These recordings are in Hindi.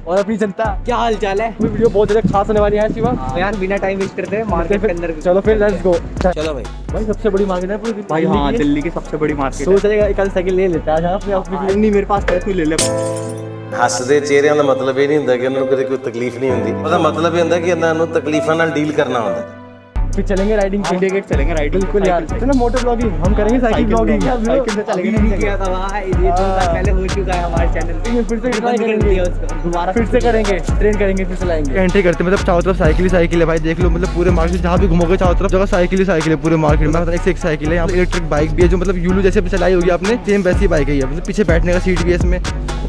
और अपनी जनता, क्या हाल चाल है? वीडियो बहुत ज्यादा खास होने वाली है शिवा। यार बिना टाइम वेस्ट करते हैं मार्केट के अंदर। चलो फिर लेट्स गो। चलो भाई। भाई सबसे बड़ी मार्केट है पूरी भाई हाँ, दिल्ली की सबसे बड़ी मार्केट सोच रहे एक साइकिल ले लेते हैं अपने ऑफिस। नहीं, मेरे पास पैसे ले ले। ਹੱਸਦੇ ਚਿਹਰਿਆਂ ਦਾ ਮਤਲਬ ਇਹ ਨਹੀਂ ਹੁੰਦਾ ਕਿ ਉਹਨਾਂ ਨੂੰ ਕਦੇ ਕੋਈ ਤਕਲੀਫ ਨਹੀਂ ਹੁੰਦੀ। ਉਹਦਾ ਮਤਲਬ ਇਹ ਹੁੰਦਾ ਕਿ ਇਹਨਾਂ ਨੂੰ ਤਕਲੀਫਾਂ ਨਾਲ ਡੀਲ करना ਹੁੰਦਾ। फिर चलेंगे राइडिंग, इंडिया गेट चलेंगे राइडिंग। बिल्कुल यार, ना मोटर ब्लॉगिंग हम करेंगे, साइकिल ब्लॉगिंग साइकिल से चलेंगे। नहीं किया था भाई, ये 2 साल पहले हो चुका है हमारे चैनल। फिर से ट्राई कर करेंगे दिया उसको दोबारा, फिर से करेंगे, ट्रेन करेंगे, फिर से लाएंगे। एंट्री करते मतलब चारों तरफ साइकिल ही साइकिल है भाई। देख लो मतलब पूरे मार्केट जहाँ भी घूमोगे चारों तरफ जगह साइकिल ही साइकिल है पूरे मार्केट में। मतलब एक से एक साइकिल है। यहाँ पे इलेक्ट्रिक बाइक भी है जो मतलब यूलू जैसे चलाई होगी आपने, सेम वैसी बाइक है। मतलब पीछे बैठने का सीट भी है इसमें।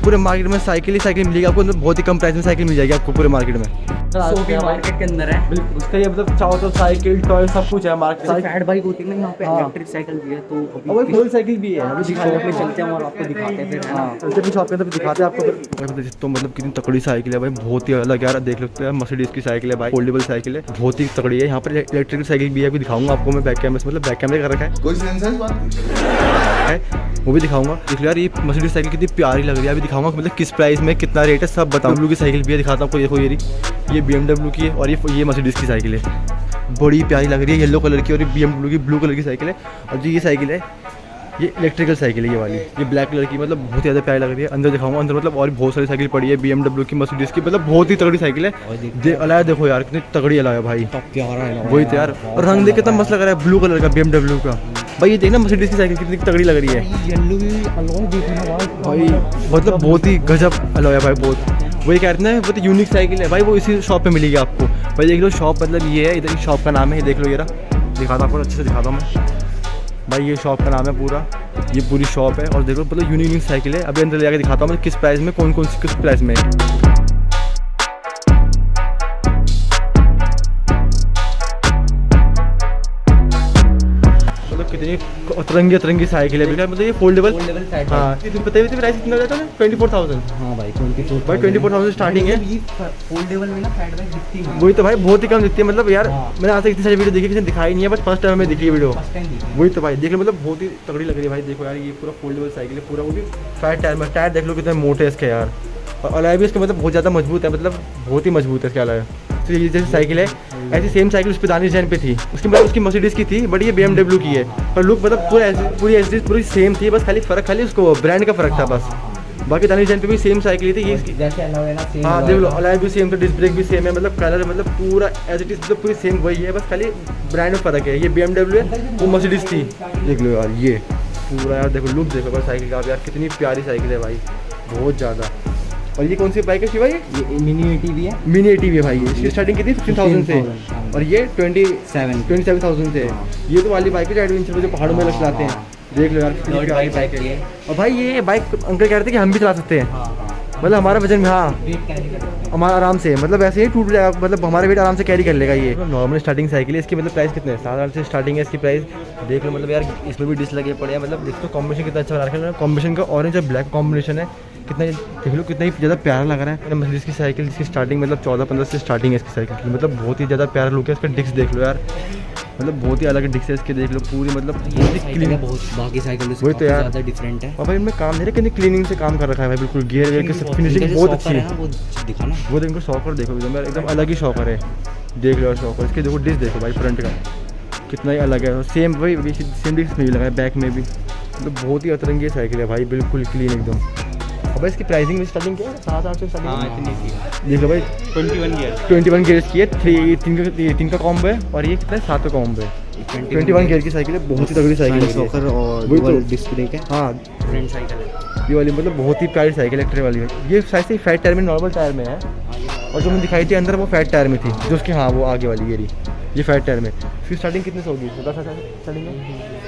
पूरे मार्केट में साइकिल ही साइकिल मिलेगी आपको। मतलब बहुत ही कम प्राइस में साइकिल मिल जाएगी आपको पूरे मार्केट में। मार्केट के अंदर है उसका ये मतलब चारों तरफ साइकिल टॉय सब कुछ है मार्केट। फैट बाइक होती है ना यहाँ पे, इलेक्ट्रिक साइकिल भी है। तो अभी फुल साइकिल भी है। अभी दिखाने पे चलते हैं और आपको दिखाते हैं फिर, है ना? चलते भी शॉप के अंदर दिखाते हैं आपको। तो मतलब कितनी तकड़ी साइकिल है भाई, बहुत ही अलग यार। देख सकते हैं मर्सिडीज की साइकिल है भाई, फोल्डेबल साइकिल है, बहुत ही तकड़ी है। यहाँ पर इलेक्ट्रिक साइकिल भी है, अभी दिखाऊंगा आपको मैं बैक कैमरे से। मतलब बैक कैमरे का रखा है, कोई सेंस है वो भी दिखाऊंगा। देख लो यार ये मर्सिडीज साइकिल कितनी प्यारी लग रही है। अभी दिखाऊंगा मतलब किस प्राइस में कितना रेट है सब बताऊँ। BMW की साइकिल भी है, दिखाता हूँ आपको। देखो ये BMW की है और ये मर्सिडीज की साइकिल है, बड़ी प्यारी लग रही है, येलो कलर की। और ये BMW की ब्लू कलर की साइकिल है। और जो ये साइकिल है ये इलेक्ट्रिकल साइकिल है, ये वाली ये ब्लैक कलर की। मतलब बहुत ज़्यादा प्यारी लग रही है। अंदर दिखाऊंगा, अंदर मतलब और बहुत सारी साइकिल पड़ी है BMW की, मर्सिडीज की। मतलब बहुत ही तगड़ी साइकिल है। अलाया देखो यार कितनी तगड़ी अलाया भाई, वही तो यार। और रंग देख कितना मस्त लग रहा है ब्लू कलर का BMW का भाई। ये देखना मर्सिडीज की साइकिल कितनी तगड़ी लग रही है भाई। मतलब बहुत ही गजब अलाया भाई, बहुत। वही कहते हैं बहुत यूनिक साइकिल है भाई। वो इसी शॉप पे मिलेगी आपको भाई। देख लो शॉप मतलब ये है, इधर शॉप का नाम है, ये देख लो। ये दिखाता आपको अच्छे से दिखाता हूँ मैं भाई। ये शॉप का नाम है पूरा, ये पूरी शॉप है। और देखो मतलब यूनिक साइकिल है। अभी अंदर ले जाकर दिखाता हूँ मैं किस प्राइस में, कौन कौन सी किस प्राइस में। कितनी अतरंगी साइकिल है मतलब ये फोल्डेबल। हाँ पता है प्राइस कितना रहता है? 24,000। हाँ भाई 24,000 स्टार्टिंग है। फोल्डेबल में ना फैट बाइक दिखती है, वही तो भाई बहुत ही कम दिखती है। मतलब यार मैंने आज तक इतनी सारी वीडियो देखी, किसी ने दिखाई नहीं है, बस फर्स्ट टाइम में दिखी है वीडियो। वही तो भाई देख लो मतलब बहुत ही तगड़ी लग रही है भाई। देखो यार ये पूरा फोल्डेबल साइकिल है पूरा, वो भी फैट टायर में। टायर देख लो कितने मोटे है इसके यार। और अलाय भी इसका मतलब बहुत ज़्यादा मजबूत है, मतलब बहुत ही मजबूत है इसके अलाय। तो ये जैसे साइकिल है ऐसी सेम साइकिल उस पर दानिश जैन पे थी, उसकी मतलब उसकी मर्सिडीज की थी, बट ये BMW की है। पर लुक मतलब पूरी सेम थी, बस खाली उसको ब्रांड का फ़र्क था बस। बाकी दानिश जैन पे भी सेम साइकिल थी ये। हाँ देख लो अलाय भी सेम, तो डिस्क ब्रेक भी सेम है, मतलब कलर मतलब पूरा एज इट इज मतलब पूरी सेम वही है, बस खाली ब्रांड में फ़र्क है। ये BMW है, वो मर्सिडीज थी। देख लो यार ये पूरा यार देखो लुक देखो बस साइकिल का यार, कितनी प्यारी साइकिल है भाई, बहुत ज़्यादा। और ये कौन सी बाइक है शिवा? ये मिनी ATV है। मिनी ATV है भाई। इसकी स्टार्टिंग कितनी 15,000 से, और ये 27,000 से। ये तो वाली बाइक है एडवेंचर में जो पहाड़ों में चलाते हैं। देख लो यार कितनी प्यारी बाइक है। और भाई ये बाइक अंकल कह रहे थे कि हम भी चला सकते हैं, मतलब हमारा वजन में। हाँ हमारा आराम से मतलब ऐसे ही टूट जाएगा, मतलब हमारा वेट आराम से कैरी कर लेगा ये। नॉर्मल स्टार्टिंग साइकिल है इसकी। मतलब प्राइस कितने है? 7,000 से स्टार्टिंग है इसकी प्राइस। देख लो मतलब यार इसमें भी डिस्क लगे पड़े हैं। मतलब देख लो कॉम्बिनेशन कितना अच्छा बना रखा है। कॉम्बिनेशन का ऑरेंज और ब्लैक कॉम्बिनेशन है, कितना देख लो कितना ही ज़्यादा प्यारा लग रहा है। मर्सिडीज की साइकिल जिसकी स्टार्टिंग मतलब 14-15 से स्टार्टिंग है इसकी साइकिल की। मतलब बहुत ही ज़्यादा प्यारा लुक है इसका। डिस्क देख लो यार, मतलब बहुत ही अलग डिस्क है इसके। देख लो पूरी मतलब क्लीन है, बहुत बाकी साइकिल से वही तो यार डिफरेंट है। और भाई इनमें काम नहीं है, कितनी क्लीनिंग से काम कर रखा है भाई। बिल्कुल गियर की फिनिशिंग बहुत अच्छी है। वो दिखाना, वो देखो शॉकर देखो एकदम अलग ही शॉकर है। देख लो शॉकर इसके, देखो डिस्क देखो भाई फ्रंट का कितना ही अलग है। सेम वही सेम डिस्क में भी लगा है, बैक में भी। मतलब बहुत ही अतरंगी साइकिल है भाई, बिल्कुल क्लीन एकदम। और भाई इसकी प्राइसिंग में स्टार्टिंग क्या है? 7,000 से स्टार्टिंग। हाँ इतनी सी देख लो भाई। 21 गियर्स की है। 3 का कॉम्बो है, और ये कितना है 7 का कॉम्बो है। 21 गियर की साइकिल है, बहुत ही तगड़ी साइकिल है। शॉकर और डुअल डिस्क ब्रेक है। हाँ फ्रंट साइकिल है ये वाली, मतलब बहुत ही प्यारी साइकिल इलेक्ट्रिक वाली है। ये शायद से फैट टायर में नॉर्मल टायर में है, और जो मैंने दिखाई थी अंदर वो फैट टायर में थी, जो उसकी हाँ वो आगे वाली ये फैट टायर में। फिर स्टार्टिंग कितने से होगी? 17,000 स्टार्टिंग है।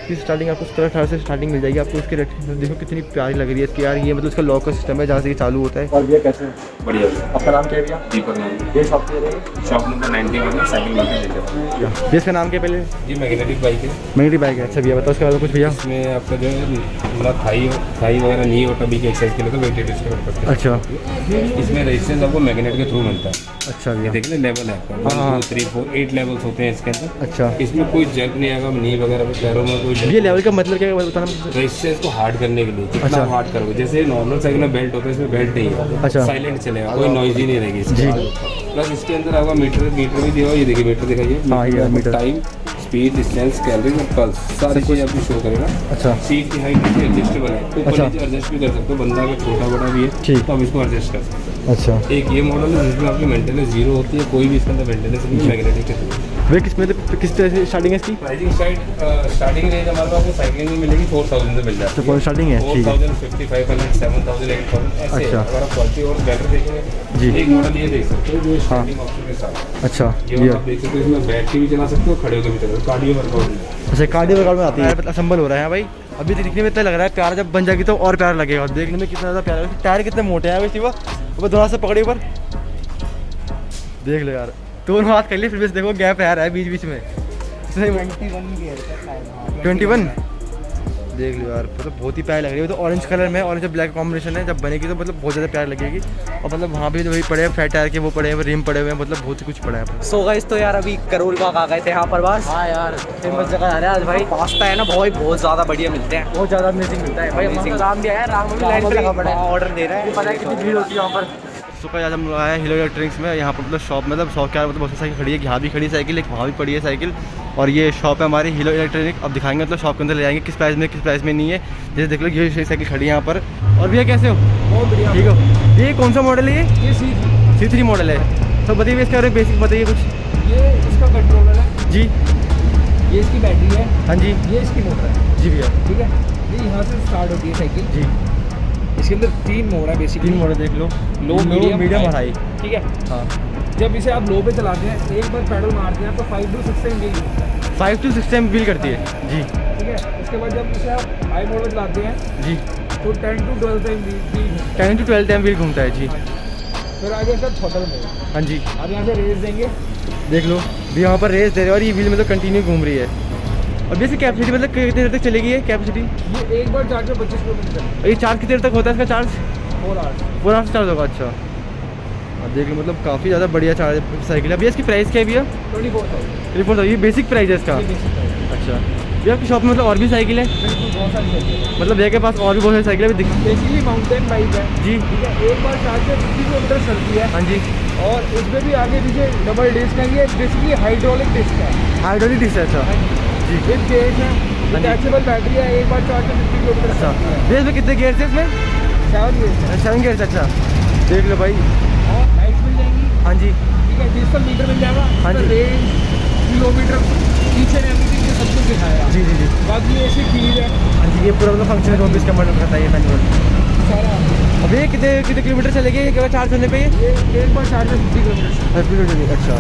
फिर स्टार्टिंग आपको 17-18 से स्टार्टिंग मिल जाएगी आपको। इसके रेट देखो कितनी प्यारी लग रही है इसकी यार। ये मतलब इसका लॉक का सिस्टम है जहाँ से ये चालू होता है। और भैया कैसे? बढ़िया। आपका नाम क्या है भैया? दीपक नाम। ये शॉप पे रहेगी? शॉप नंबर 90 में साइकिल मार्केट लेते हैं। इसका नाम क्या पहले? जी मैग्नेटिक बाइक है। मैग्नेटिक बाइक है, अच्छा भैया बताओ उसके बारे में कुछ भैया। इसमें आपका जो है मतलब थाई वगैरह नहीं होता, बीच एक्सरसाइज के लिए तो वेट डिस्कवर करते हैं। अच्छा इसमें रेजिस्टेंस आपको मैग्नेट के थ्रू मिलता है। अच्छा भैया देख लें लेवल है आपका 1 2 3 4 8 लेवल्स होते हैं इसके अंदर। अच्छा इसमें कोई जर्क नहीं आएगा, नी वगैरह पे पैरों में कोई ये लेवल का मतलब क्या है बताना मुझे? रेजिस्टेंस को हार्ड करने के लिए जितना अच्छा। हार्ड करोगे, जैसे नॉर्मल साइकिल में बेल्ट होता है, इसमें बेल्ट नहीं है, अच्छा। साइलेंट चलेगा, कोई नॉइज ही नहीं रहेगी इसके। प्लस इसके अंदर आपका मीटर भी दिया हुआ, ये देखिए मीटर दिखाइए, हाँ, ये meter. Time, speed, distance, calorie और पल्स सारी चीज़ आपको शो करेगा। अच्छा सीट की हाइट इसकी एडजस्टेबल है, ऊपर अच्छा। नीचे एडजस्ट भी कर सकते हो, बंदा अगर छोटा बड़ा भी है ठीक। तो आप इसको एडजस्ट कर सकते हो। अच्छा एक ये मॉडल है जिसमें आपकी मेंटेनेंस जीरो होती है, कोई भी इसके अंदर मेंटेनेंस नहीं, मैग्नेटिक है। भैया किस तरह से स्टार्टिंग है इसकी? प्राइसिंग स्टार्टिंग रेंज हमारे पास साइकिलिंग में मिलेगी 4000 से मिल जाती है। तो स्टार्टिंग है, ठीक है। 4000, 5500, 7000, 8000 ऐसे है। अच्छा। अगर आप क्वालिटी और बेटर देखेंगे जी। एक मॉडल ये देख सकते हो जो स्टार्टिंग ऑप्शन के साथ। अच्छा ये वाला आप देख सकते हो, इसमें बैठ के भी चला सकते हो, खड़े होकर भी चला सकते हो, कार्डियो वर्कआउट में। अच्छा कार्डियो वर्कआउट में आती है। असम्बल हो रहा है भाई, अभी दिखने में इतना लग रहा है प्यारा, जब बन जाएगी तो और प्यारा लगेगा, देखने में कितना ज़्यादा प्यारा है। टायर कितने मोटे हैं वैसे, वो दोनों से पकड़े ऊपर देख लो यार, दोनों हाथ कर लिए फिर भी देखो गैप आ रहा है बीच बीच में। 21 देख लो यार, मतलब बहुत ही प्यारी लग रही है। तो ऑरेंज कलर में, ऑरेंज और ब्लैक कॉम्बिनेशन है, जब बनेगी तो मतलब बहुत ज़्यादा प्यारी लगेगी। और मतलब वहाँ पे जो वही पड़े हैं फ्लैट टायर के, वो पड़े हैं रिम पड़े हुए हैं, मतलब बहुत ही कुछ पड़ा है। सो गाइस तो यार अभी करोल बाग आ गए थे यहाँ पर बस। हाँ यार फेमस जगह आ रहा है आज भाई। पास्ता है ना बहुत ज़्यादा बढ़िया मिलते हैं, बहुत ज़्यादा अमेजिंग मिलता है भाई। हमको राम भी आया, राम भी लाइन पे लगा पड़ा है, ऑर्डर दे रहा है, पता है कितनी भीड़ होती है यहाँ पर। सुबह आज हम लोग आए हैं हीरो इलेक्ट्रॉनिक्स में। यहाँ पर मतलब शॉप के यार मतलब बहुत सी साइकिल खड़ी है, यहाँ भी खड़ी है साइकिल, एक वहाँ भी पड़ी है साइकिल। और ये शॉप है हमारी हीरो इलेक्ट्रॉनिक। अब दिखाएंगे मतलब शॉप के अंदर ले जाएंगे किस प्राइस में नहीं है। जैसे देख लो ये साइकिल खड़ी है यहाँ पर। और भैया कैसे हो? बहुत बढ़िया। ठीक हो? ये कौन सा मॉडल है? ये C3 मॉडल है। तो बताइए इसके बारे में बेसिक बताइए कुछ। ये इसका कंट्रोलर है जी। ये इसकी बैटरी है। हाँ जी। ये इसकी मोटर है। जी भैया। ठीक है, ये यहाँ से स्टार्ट होती है साइकिल। जी। इसके अंदर 3 मोड है बेसिकली। 3 मॉडल देख लो, लो, मीडियम और हाई। ठीक है। हाँ। जब इसे आप लो पे चलाते हैं, एक बार पेडल मारते हैं तो 5 to 6 टाइम व्हील घूमता है। 5 to 6 टाइम व्हील करती है जी। ठीक है, उसके बाद जब इसे आप हाई मोड में चलाते हैं जी। तो 10 to 12 टाइम व्हील घूमता 10 to 12 टाइम व्हील घूमता है जी। है। फिर आगे इसका थ्रॉटल मोड। हाँ जी। अब यहाँ से रेस देंगे, देख लो भी यहाँ पर रेस दे रहे हैं और ये व्हील मतलब कंटिन्यू घूम रही है। अब जैसे कैपेसिटी मतलब कितनी देर तक चलेगी ये कैपेसिटी? ये एक बार चार्ज में 25 किलोमीटर चलेगा। और ये चार्ज कितनी देर तक होता है इसका चार्ज? 4 आवर्स। 4 आवर्स चार्ज होगा। अच्छा अब देख लो मतलब काफ़ी ज़्यादा बढ़िया चार्ज साइकिल है। भैया इसकी प्राइस क्या है भैया? 24,000। रिपोर्ट ये बेसिक प्राइस है इसका। ये बेसिक प्राइस है। अच्छा भैया आपकी शॉप में मतलब और भी साइकिल है? बिल्कुल, बहुत सारी साइकिल है। मतलब भैया के पास और भी बहुत सारी साइकिल है भी बेसिकली माउंटेन बाइक है। जी। ठीक है, एक बार चार्ज में 50 किलोमीटर चलती है। हाँ जी। और इसमें भी आगे पीछे डबल डिस्क है। ये बेसिकली हाइड्रोलिक डिस्क है। हाइड्रोलिक डिस्क है। अच्छा जी, विद गेयर्स है, डिटैचेबल बैटरी है, एक बार चार्ज में 50 किलोमीटर अच्छा चलती है। भैया इसमें कितने गेयर्स है इसमें? 7 गेयर्स है। 7 गेयर्स। अच्छा देख लो भाई। और लाइट्स मिल जाएंगी। हाँ जी। ठीक है, डिजिटल मीटर मिल जाएगा। हाँ जी। Range, kilometre, each and everything ये सब कुछ दिखाएगा। जी जी जी। बाकी ऐसी चीज़ है हाँ जी, ये पूरा मतलब फंक्शन जो भी इसका मॉडल करता है ये मैनुअल। सारा। अब ये कितने किलोमीटर चलेगी एक बार चार्ज होने पे? ये ये एक बार चार्ज में 50 किलोमीटर। अच्छा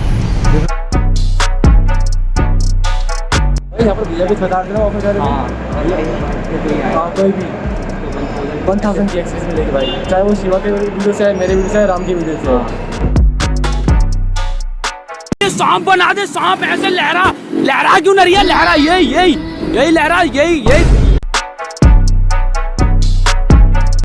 यहाँ पर भैया भी बता देना ऑफर कर हाँ, कोई भी 1000 की एक्सेस मिलेगी भाई, चाहे वो शिवा के वीडियो से है, मेरे वीडियो से है, राम की वीडियो से है। सांप बना दे, सांप ऐसे लहरा क्यों नहीं रही है? लहरा यही लहरा यही